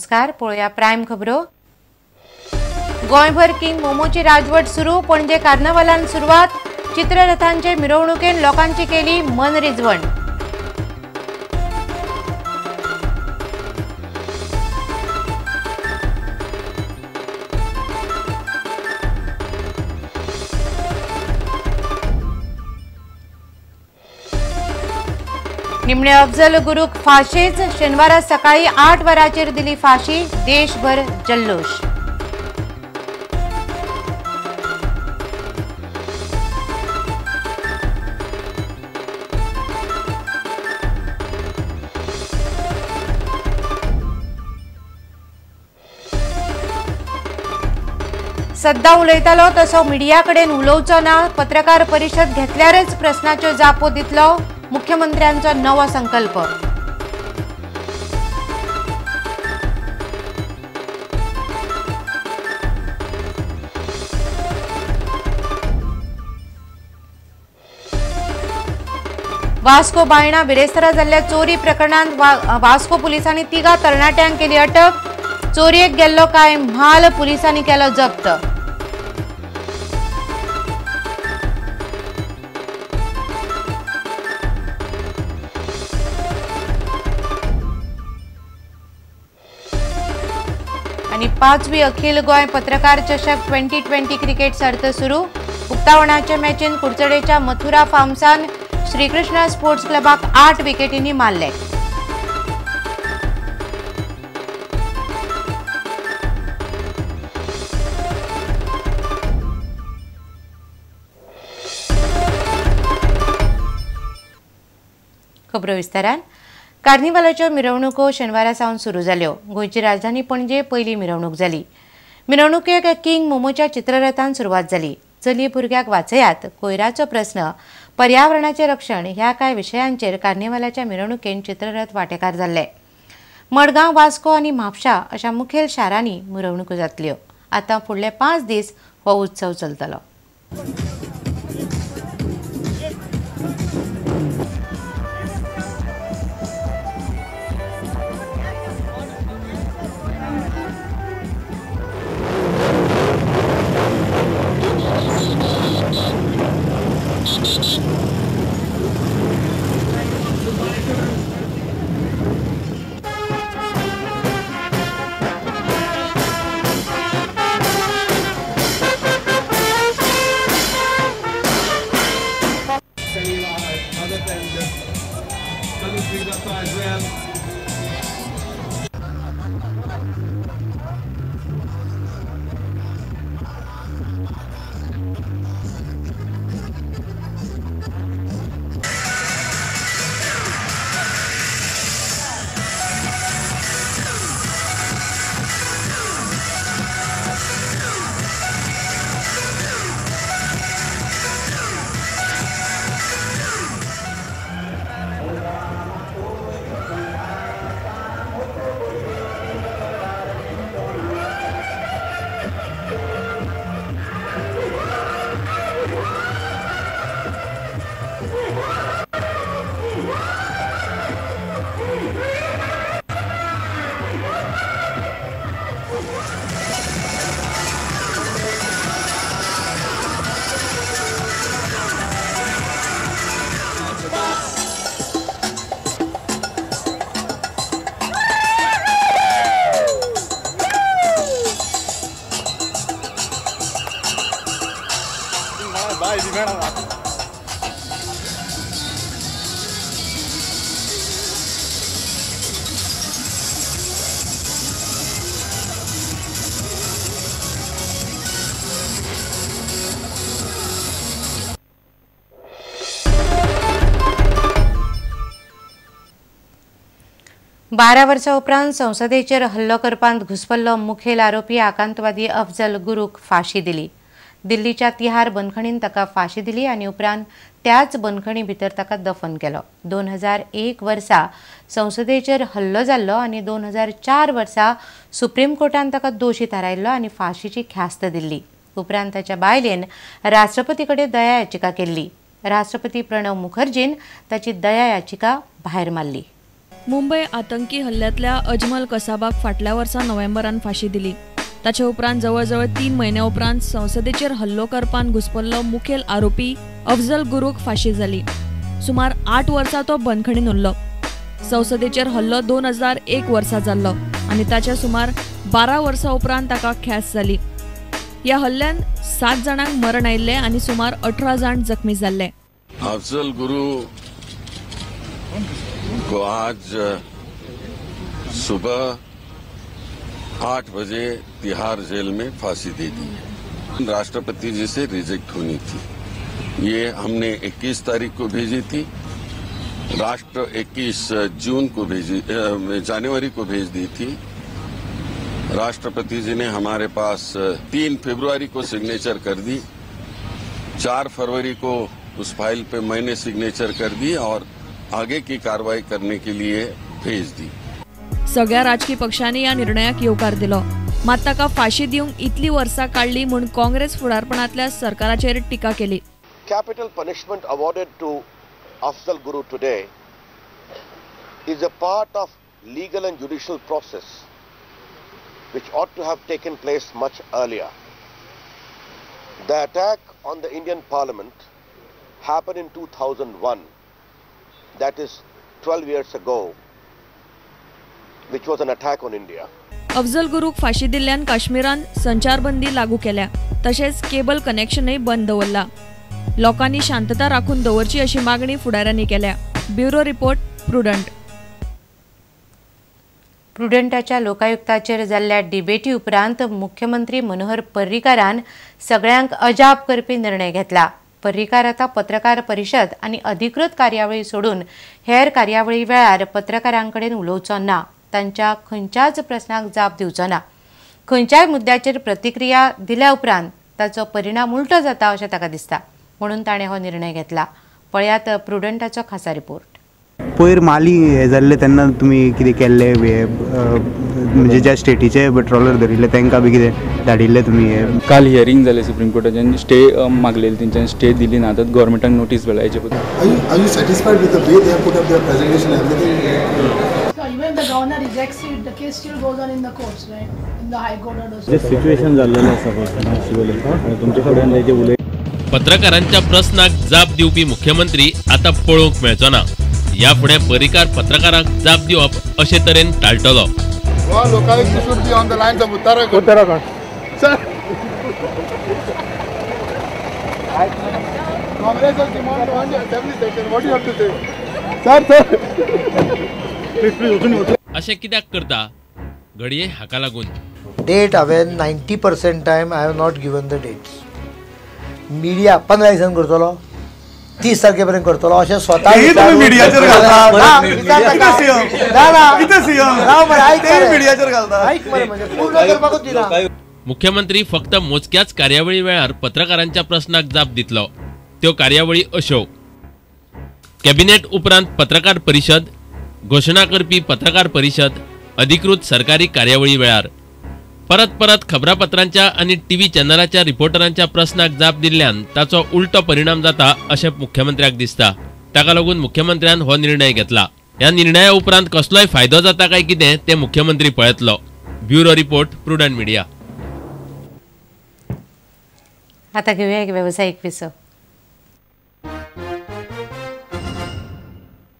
नमस्कार, पळोवया प्रायम खबरो। गोंयभर किंग मोमोची राजवट सुरू। पणजे कार्नावालान सुरवात। चित्ररथांचे मिरवणुकेन लोकांची केली मनरिजवण। निमणे अफजल गुरूक फाशीच। शेनवारा सकाळी 8 वरांचेर दिली फाशी। देशभर जल्लोष। सद्दां उलयतालो तसो मिडिया कडेन उलोवचो ना। पत्रकार परिशद घेतल्यारच प्रस्नाच्यो जापो दितलो। मुख्यमंत्र्यांचो नवो संकल्प। वास्को बायणा बिरेस्तारा जाल्ल्या चोरी प्रकरणांत वास्को पुलिसांनी 3 तरणाट्यांक केली अटक। चोरयेक गेल्लो काय म्हाल पुलिसांनी केलो जप्त। आणि 5वी अखिल गोय पत्रकार चषक 2020 क्रिकेट सर्त सुरू। उक्तावणाच्या मॅचीन कुडचडेच्या मथुरा फार्मसान श्रीकृष्णा स्पोर्ट्स क्लबाक 8 विकेटींनी मारले। खबरो विस्तारान। कार्निवालाच्यो मिरवणुको शेनवारा सावन सुरू जाल्यो। गोंयची राजधानी पणजे पयली मिरवणूक जाली। मिरवणुकेक किंग मोमोच्या चित्ररथान सुरवात जाली। चली भुरग्याक वाचयात, कोयराचो प्रस्न, पर्यावरणाचे रक्षण ह्या कांय विशयांचेर कार्निवालाच्या मिरवणुकेन चित्ररथ वांटेकार जाल्ले। मडगांव, वास्को आनी म्हापशा अशा मुखेल शारांनी मिरवणुको जातल्यो। आतां फुडले 5 दीस हो उत्सव चलतलो। बारा वर्सां उपरांत संसदेचेर हल्लो करपांत घुस्पल्लो मुखेल आरोपी आकांतवादी अफजल गुरूक फाशी दिली। दिल्लीच्या तिहार बंदखणीन ताका फाशी दिली आनी उपरांत त्याच बंदखणी भितर ताका दफन केलो। 2001 वर्सा संसदेचेर हल्लो जाल्लो आनी 2004 वर्सा सुप्रीम कोर्टान ताका दोशी थारायल्लो आनी फाशीची ख्यास्त दिल्ली। उपरांत ताच्या बायलेन राष्ट्रपती कडेन दया याचिका केल्ली। राष्ट्रपती प्रणव मुखर्जीन ताची दया याचिका भायर मारली। मुंबई आतंकी हल्ल्यातल्या अजमल कसाबाक फाटल्या वर्सा नोव्हेंबरान फाशी दिली। ताचे उपरांत जवळजवळ 3 म्हयन्या उपरांत संसदेचेर हल्लो करपान घुसपल्लो मुखेल आरोपी अफजल गुरूक फाशी जाली। सुमार 8 वर्सां तो बंदखणीन उरलो। संसदेचेर हल्लो 2001 वर्सा जाल्लो आनी ताच्या सुमार 12 वर्सां उपरांत ताका ख्यास्त जाली। ह्या हल्ल्यान 7 जाणांक मरण आयिल्ले आनी सुमार 18 जाण जखमी जाल्ले। अफजल गुरु को आज सुबह 8 बजे तिहाड़ जेल में फांसी दे दी है। राष्ट्रपति जी से रिजेक्ट होनी थी। ये हमने 21 तारीख को भेजी थी। राष्ट्र 21 जून को जनवरी को भेज दी थी। राष्ट्रपति जी ने हमारे पास 3 फरवरी को सिग्नेचर कर दी। 4 फरवरी को उस फाइल पे मैंने सिग्नेचर कर दी और आगे की कार्रवाई करने के लिए भेज दी। सगळ्या राजकीय पक्षांनी या निर्णयाक येवकार दिलो, मात ताका फाशी दिवंक इतली वर्सां काडली म्हूण काँग्रेस फुडारपणांतल्या सरकाराचेर टिका केली। Capital punishment awarded to Afzal Guru today is a part of legal and judicial process which ought to have taken place much earlier. The attack on the Indian Parliament happened in 2001, that is 12 years ago, which was an attack on India. Afzal गुरूक फाशी दिल्ल्यान काश्मीरान संचारबंदी लागू केल्या, तशेंच cable कनेक्शनय बंद दवरला। लोकांनी शांतता राखून दवरची अशी मागणी फुडाऱ्यांनी केल्या। Bureau report, Prudent. प्रुडंटाच्या लोकायुक्ताचेर जाल्ल्या डिबेटी उपरांत मुख्यमंत्री मनोहर पर्रीकारान सगळ्यांक अजाप करपी निर्णय घेतला। पर्रीकार आता पत्रकार परिशद आणि अधिकृत कार्यावळी सोडून हेर कार्यावळी वेळार पत्रकारांकडेन उलोवचो ना, तांच्या खंयच्याच प्रस्नाक जाप दिवचो ना। खंयच्याय मुद्द्याचेर प्रतिक्रिया दिल्या उपरांत ताचो परिणाम उलटो जाता अशें ताका दिसता, म्हणून ताणें हो निर्णय घेतला। पळयात प्रुडंटाचो खासा रिपोर्ट। पयर माली हे जाल्ले तेन्ना तुमी कितें केल्ले म्हणजे ज्या स्टेटीचे पेट्रोलर धरिल्ले तांकां बी कितें धाडिल्ले तुमी? काल हियरिंग जालें सुप्रीम कोर्टाच्यान, स्टे मागलेली, तेंच्यान स्टे दिली ना, आतां गव्हर्मेंटाक नोटीस धाडल्या हेचे बद्दल। Are you satisfied with the way they have put up their presentation and everything? So even the governor rejects it, the case still goes on in the courts, right? In the high court orders. जे situation झालेलं आसा तुमचे कडेन जे उलय पत्रकारांच्या प्रश्नाक जाप दिवपी मुख्यमंत्री आता पळोवंक मेळचो ना। या फुडें पर्रीकार पत्रकारांक जाप दिवप अशे तरेन टाळटलो। Lokaयुक्त should be on the lines of Uttarakhand. Sir. Congress has demanded on the assembly session. What do you have to say? Sir. Please. अशें कित्याक करता? घडये हाका लागून। Date हांवें 90% time I have not given the dates. Media 15 दिसान करतलो, 30 तारखेपर्यंत करतलो अशें स्वता मिडियाचेर घालता। मुख्यमंत्री फक्त मोजक्याच कार्यावळी वेळार पत्रकारांच्या प्रश्नाक जाप दितलो। त्यो कार्यावळी अश्यो: कॅबिनेट उपरांत पत्रकार परिशद, घोशणा करपी पत्रकार परिशद, अधिकृत सरकारी कार्यावळी वेळार। परत परत खबरापत्रांच्या आणि टीव्ही चॅनलाच्या रिपोर्टरांच्या प्रश्नाक जाप दिल्ल्यान ताचो उलटो परिणाम जाता अशें मुख्यमंत्र्याक दिसता। ताका लागून मुख्यमंत्र्यान हो निर्णय घेतला। ह्या निर्णया उपरांत कसलोय फायदो जाता काय कितें ते मुख्यमंत्री पळयतलो। Bureau report, prudent media. आता घेऊया एक व्यावसायिक विसव।